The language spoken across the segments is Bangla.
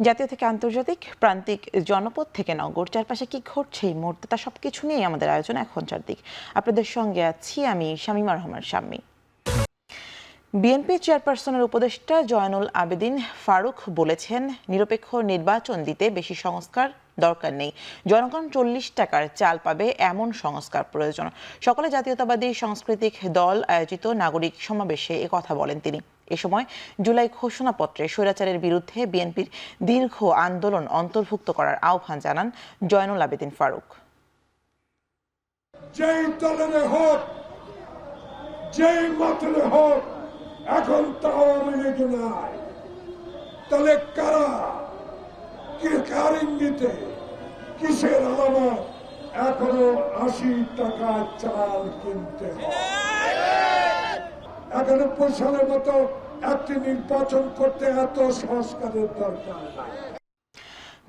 জাতীয় থেকে আন্তর্জাতিক, প্রান্তিক, জনপদ থেকে নগর, চারপাশে কি ঘটছে এই মুহূর্তে তা সবকিছু নিয়ে আমাদের আয়োজন এখন চারদিক। আপনাদের সঙ্গে আছি আমি শামীমা রহমান শাম্মী। বিএনপি চেয়ারপারসনের উপদেষ্টা জয়নুল আবেদিন ফারুক বলেছেন, নিরপেক্ষ নির্বাচন দিতে বেশি সংস্কার দরকার নেই, জনগণ 40 টাকার চাল পাবে এমন সংস্কার প্রয়োজন। সকালে জাতীয়তাবাদী সাংস্কৃতিক দল আয়োজিত নাগরিক সমাবেশে কথা বলেন তিনি। এ সময় জুলাই ঘোষণাপত্রে স্বৈরাচারের বিরুদ্ধে বিএনপির দীর্ঘ আন্দোলন অন্তর্ভুক্ত করার আহ্বান জানান জয়নুল আবেদিন ফারুক। যেই দলের হোক, যেই মতের হোক, এখন তো আওয়ামী লীগ নাই, তাহলে কারা, কার ইঙ্গিতে, কিসের আলামত এখনো 80 টাকা চাল কিনতে হয়? এখনো 25 সালের মতো একটি নির্বাচন করতে এত সংস্কারের দরকার নাই।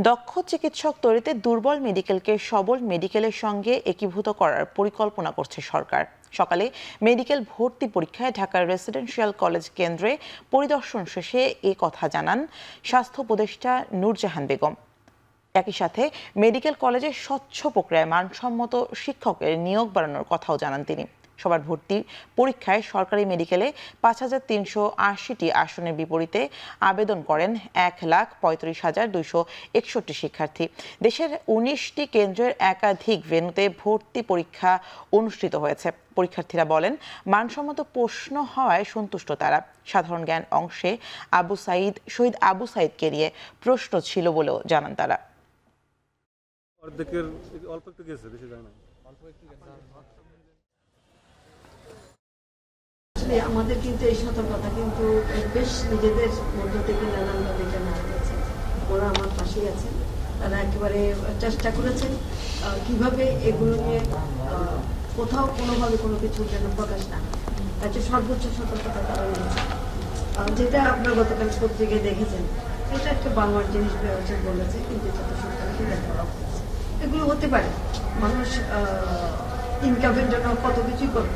দক্ষ চিকিৎসক তৈরিতে দুর্বল মেডিকেলকে সবল মেডিকেলের সঙ্গে একীভূত করার পরিকল্পনা করছে সরকার। সকালে মেডিকেল ভর্তি পরীক্ষায় ঢাকার রেসিডেন্সিয়াল কলেজ কেন্দ্রে পরিদর্শন শেষে এ কথা জানান স্বাস্থ্য উপদেষ্টা নূরজাহান বেগম। একই সাথে মেডিকেল কলেজে স্বচ্ছ প্রক্রিয়ায় মানসম্মত শিক্ষকের নিয়োগ বাড়ানোর কথাও জানান তিনি। সবার ভর্তি পরীক্ষায় সরকারি মেডিকেলে 5380টি আসনের বিপরীতে আবেদন করেন 1,35,261 শিক্ষার্থী। দেশের 19টি কেন্দ্রের একাধিক ভেন্যুতে ভর্তি পরীক্ষা অনুষ্ঠিত হয়েছে। পরীক্ষার্থীরা বলেন, মানসম্মত প্রশ্ন হওয়ায় সন্তুষ্ট তারা। সাধারণ জ্ঞান অংশে শহীদ আবু সাইদকে নিয়ে প্রশ্ন ছিল বলেও জানান তারা। আমাদের কিন্তু এই সতর্কতা কিন্তু বেশ নিজেদের মধ্য থেকে নানানভাবে জানা হয়েছে। ওরা আমার পাশেই আছেন, তারা একেবারে চেষ্টা করেছেন কিভাবে এগুলো নিয়ে কোথাও কোনোভাবে কোনো কিছু যেন প্রকাশ না, তাতে সর্বোচ্চ সতর্কতা তারা নিয়েছে। যেটা আপনার গতকাল পত্রিকায় দেখেছেন, এটা একটা বাংলার জিনিস বলেছে, কিন্তু এটা তো সরকারকে দেখা এগুলো হতে পারে। মানুষ ইনকামের জন্য কত কিছুই করে,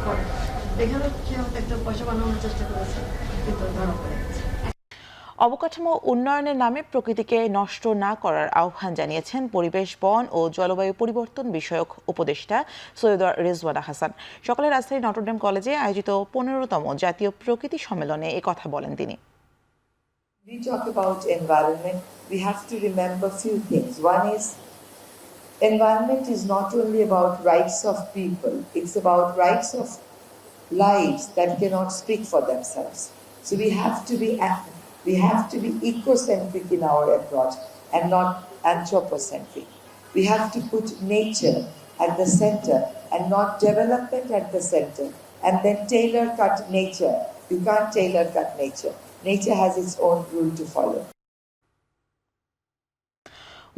এখানে একটা পয়সা বানানোর চেষ্টা করেছে, কিন্তু ধরা পড়ে গেছে। অবকাঠামো উন্নয়নের নামে প্রকৃতিকে নষ্ট না করার আহ্বান জানিয়েছেন পরিবেশ, বন ও জলবায়ু পরিবর্তন বিষয়ক উপদেষ্টা সৈয়দ রেজওয়ানা হাসান। সকালে রাজধানীর নটরডেম কলেজে আয়োজিত 15তম জাতীয় প্রকৃতি সম্মেলনে এ কথা বলেন তিনি। We talk about environment, we have to remember few things. One is, environment is not only about rights of people, it's about rights of lives that cannot speak for themselves. So we have to be ecocentric in our approach and not anthropocentric. We have to put nature at the center and not development at the center, and then tailor cut nature. You can't tailor cut nature. Nature has its own rule to follow.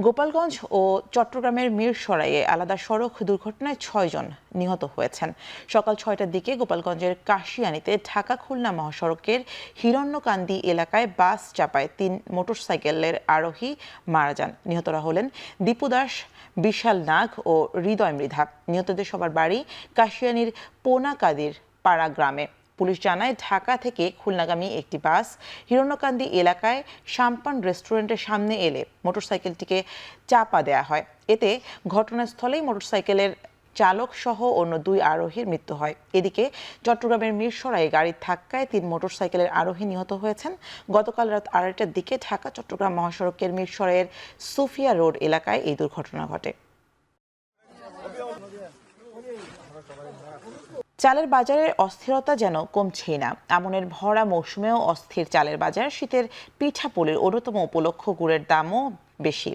Gopalganj ও চট্টগ্রামের মিরসরাইয়ে আলাদা সড়ক দুর্ঘটনায় 6 জন নিহত হয়েছেন। সকাল 6টার দিকে গোপালগঞ্জের কাশিয়ানীতে ঢাকা খুলনা মহাসড়কের হিরণ্যকান্দি এলাকায় বাস চাপায় 3 মোটরসাইকেলের আরোহী মারা যান। নিহতরা হলেন দীপু দাস, বিশাল নাগ ও হৃদয় মৃধা। নিহতদের সবার বাড়ি কাশিয়ানীর পোনাকাদির পাড়া গ্রামে। পুলিশ জানায়, ঢাকা থেকে খুলনাগামী একটি বাস হিরণ্যকান্দি এলাকায় শাম্পান রেস্টুরেন্টের সামনে এলে মোটরসাইকেলটিকে চাপা দেয়া হয়। এতে ঘটনাস্থলেই মোটরসাইকেলের চালক সহ অন্য 2 আরোহীর মৃত্যু হয়। এদিকে চট্টগ্রামের মিরসরাইয়ে গাড়ির ধাক্কায় 3 মোটরসাইকেলের আরোহী নিহত হয়েছেন। গতকাল রাত 2:30টার দিকে ঢাকা চট্টগ্রাম মহাসড়কের মিরসরাইয়ের সুফিয়া রোড এলাকায় এই দুর্ঘটনা ঘটে। চালের বাজারের অস্থিরতা যেন কমছেই না। আমনের ভরা মৌসুমেও অস্থির চালের বাজার। শীতের পিঠাপুলির অন্যতম উপলক্ষ গুড়ের দামও বেশি।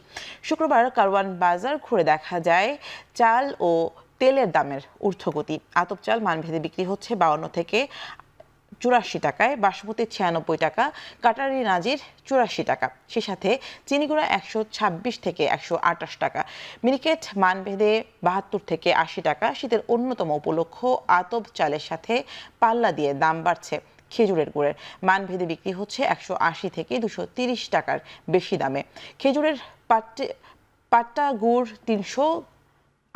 শুক্রবার কারওয়ান বাজার ঘুরে দেখা যায় চাল ও তেলের দামের ঊর্ধ্বগতি। আতপ চাল মানভেদে বিক্রি হচ্ছে 52 থেকে 84 টাকায়, বাসমতি 96 টাকা, কাটারি নাজির 84 টাকা। সে সাথে চিনিগুড়া 126 থেকে 128 টাকা। মিনিকেট মানভেদে 72 থেকে 80 টাকা। শীতের অন্যতম উপলক্ষ আতপ চালের সাথে পাল্লা দিয়ে দাম বাড়ছে খেজুরের গুড়ের। মানভেদে বিক্রি হচ্ছে 180 থেকে 230 টাকার বেশি দামে। খেজুরের পাট্টা গুড় 300,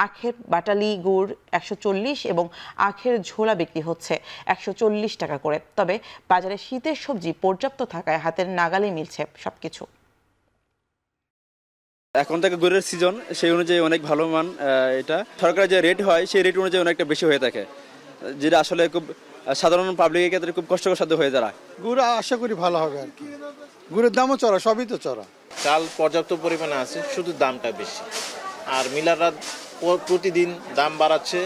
আখের বাটালি গুড় 140 এবং আখের ঝোলা বিক্রি হচ্ছে 140 টাকা করে। তবে বাজারে শীতের সবজি পর্যাপ্ত থাকায় হাতের নাগালে মিলছে সবকিছু। এখন থেকে গুড়ের সিজন, সেই অনুযায়ী অনেক ভালো মান এটা। সরকারের যে রেট হয় সেই রেট অনুযায়ী অনেকটা বেশি হয়ে থাকে, যেটা আসলে খুব সাধারণ পাবলিকের ক্ষেত্রে খুব কষ্টকর সাধ্য হয়ে দাঁড়ায়। গুড় আশা করি ভালো হবে আর কি। গুড়ের দামও চড়া, সবই তো চড়া। চাল পর্যাপ্ত পরিমাণে আছে, শুধু দামটা বেশি। আর মিলাররা প্রতিদিন দাম বাড়াচ্ছে,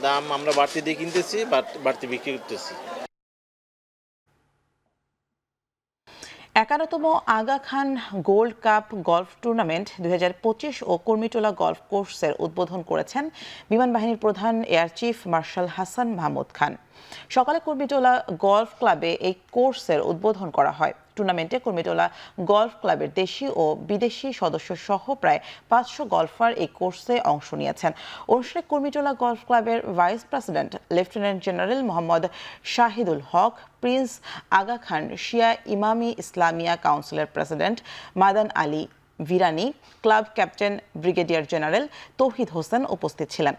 দাম আমরা বাড়তি দিয়ে কিনতেছি, বাড়তি বিক্রি করতেছি। 51তম Aga Khan gold cup golf tournament 2025 ও কুর্মিটোলা গলফ কোর্সের উদ্বোধন করেছেন বিমান বাহিনীর প্রধান air chief marshal Hasan Mahmud Khan. সকালে কুর্মিটোলা গলফ ক্লাবে এই কোর্সের উদ্বোধন করা হয়। টুর্নামেন্টে কুর্মিটোলা গলফ ক্লাবের দেশি ও বিদেশি সদস্য সহ প্রায় 500 গলফার এই কোর্সে অংশ নিয়েছেন। অনুষ্ঠানে কুর্মিটোলা গলফ ক্লাবের vice president lieutenant general Mohammad Shahidul Haque, prince Aga Khan Shia Imami Islamia কাউন্সিলের president Madan Ali Virani, club captain brigadier general Tauhid Hossain উপস্থিত ছিলেন।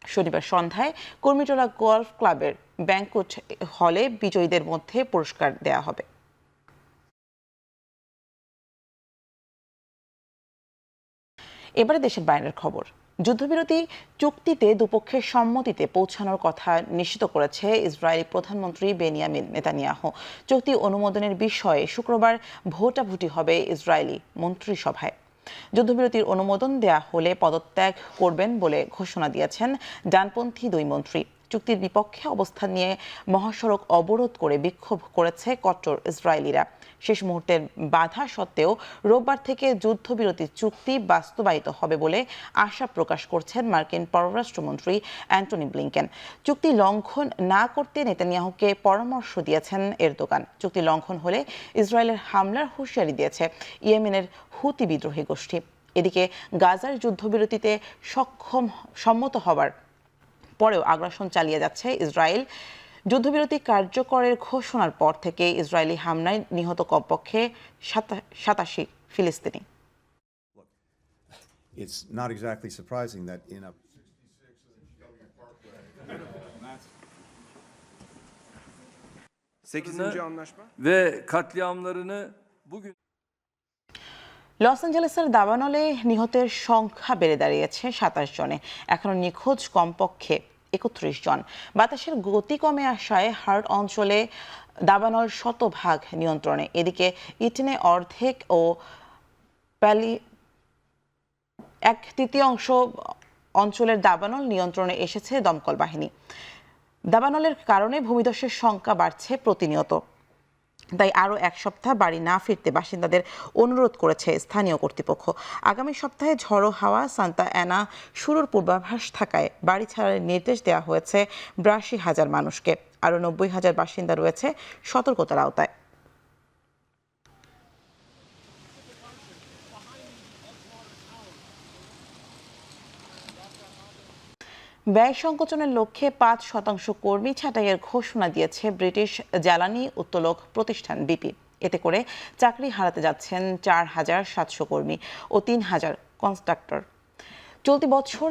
শনিবার সন্ধ্যায় কুর্মিটোলা গলফ ক্লাবের ব্যাংকুয়েট হলে বিজয়ীদের মধ্যে পুরস্কার দেয়া হবে। এবারে দেশের বাইরের খবর। যুদ্ধবিরতি চুক্তিতে দুপক্ষের সম্মতিতে পৌঁছানোর কথা নিশ্চিত করেছে ইসরায়েলি প্রধানমন্ত্রী বেনিয়ামিন নেতানিয়াহু। চুক্তি অনুমোদনের বিষয়ে শুক্রবার ভোটাভুটি হবে ইসরায়েলি মন্ত্রিসভায়। যুদ্ধবিরতির অনুমোদন দেয়া হলে পদত্যাগ করবেন বলে ঘোষণা দিয়েছেন ডানপন্থী দুই মন্ত্রী। চুক্তির বিপক্ষে অবস্থান নিয়ে মহাসড়ক অবরোধ করে বিক্ষোভ করেছে কট্টর ইসরায়েলিরা। শেষ মুহূর্তের বাধা সত্ত্বেও রোববার থেকে যুদ্ধবিরতি চুক্তি বাস্তবায়িত হবে বলে আশা প্রকাশ করছেন মার্কিন পররাষ্ট্রমন্ত্রী অ্যান্টনি ব্লিংকেন। চুক্তি লঙ্ঘন না করতে নেতানিয়াহুকে পরামর্শ দিয়েছেন এরদোগান। চুক্তি লঙ্ঘন হলে ইসরায়েলের হামলার হুঁশিয়ারি দিয়েছে ইয়েমেনের হুতি বিদ্রোহী গোষ্ঠী। এদিকে গাজার যুদ্ধবিরতিতে সম্মত হবার পরেও আগ্রাসন চালিয়ে যাচ্ছে ইসরায়েল। যুদ্ধবিরতি কার্যকরের ঘোষণার পর থেকে ইসরায়েলি হামলায় নিহত কমপক্ষে 87 ফিলিস্তিনি। It's not exactly surprising that in a ve katliamlarını bugün Los অ্যাঞ্জেলেসের দাবানলে নিহতের সংখ্যা বেড়ে দাঁড়িয়েছে 27 জনে। এখনো নিখোঁজ কমপক্ষে 31 জন। বাতাসের গতি কমে আসায় হার্ট অঞ্চলে দাবানল শতভাগ নিয়ন্ত্রণে। এদিকে ইটেনে অর্ধেক ও 1/3 অঞ্চলের দাবানল নিয়ন্ত্রণে এসেছে দমকল বাহিনী। দাবানলের কারণে ভূমিধসের সংখ্যা বাড়ছে প্রতিনিয়ত। তাই আরও এক সপ্তাহ বাড়ি না ফিরতে বাসিন্দাদের অনুরোধ করেছে স্থানীয় কর্তৃপক্ষ। আগামী সপ্তাহে ঝড়ো হাওয়া সান্তা অ্যানা শুরুর পূর্বাভাস থাকায় বাড়ি ছাড়ার নির্দেশ দেওয়া হয়েছে 82,000 মানুষকে। আরও 90,000 বাসিন্দা রয়েছে সতর্কতার আওতায়। ব্যয় সংকোচনের লক্ষ্যে 5% কর্মী ছাঁটাইয়ের ঘোষণা দিয়েছে ব্রিটিশ জ্বালানি উত্তোলক প্রতিষ্ঠান বিপি। এতে করে চাকরি হারাতে যাচ্ছেন 4,700 কর্মী ও 3,000 কন্ট্রাক্টর। চলতি বছর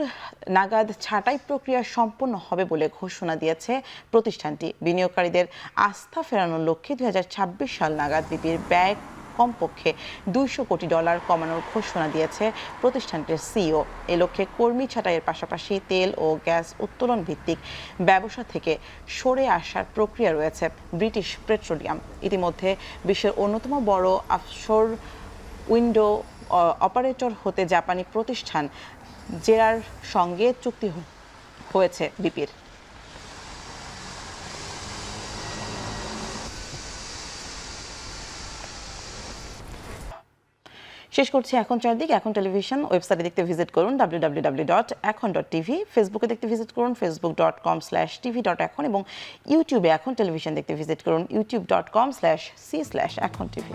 নাগাদ ছাঁটাই প্রক্রিয়া সম্পন্ন হবে বলে ঘোষণা দিয়েছে প্রতিষ্ঠানটি। বিনিয়োগকারীদের আস্থা ফেরানোর লক্ষ্যে 2026 সাল নাগাদ বিপির ব্যয় কমপক্ষে $200 কোটি কমানোর ঘোষণা দিয়েছে প্রতিষ্ঠানটির সিইও। এ লক্ষ্যে কর্মী ছাঁটাইয়ের পাশাপাশি তেল ও গ্যাস উত্তোলন ভিত্তিক ব্যবসা থেকে সরে আসার প্রক্রিয়া রয়েছে ব্রিটিশ পেট্রোলিয়াম। ইতিমধ্যে বিশ্বের অন্যতম বড় অফশোর উইন্ডো অপারেটর হতে জাপানি প্রতিষ্ঠান জেরার সঙ্গে চুক্তি হয়েছে বিপির। শেষ করছি এখন চারদিক। এখন টেলিভিশন ওয়েবসাইটে দেখতে ভিজিট করুন www.এখন.tv, ফেসবুকে দেখতে ভিজিট করুন facebook.com/tv.এখন এবং ইউটিউবে এখন টেলিভিশন দেখতে ভিজিট করুন youtube.com/c/এখন tv।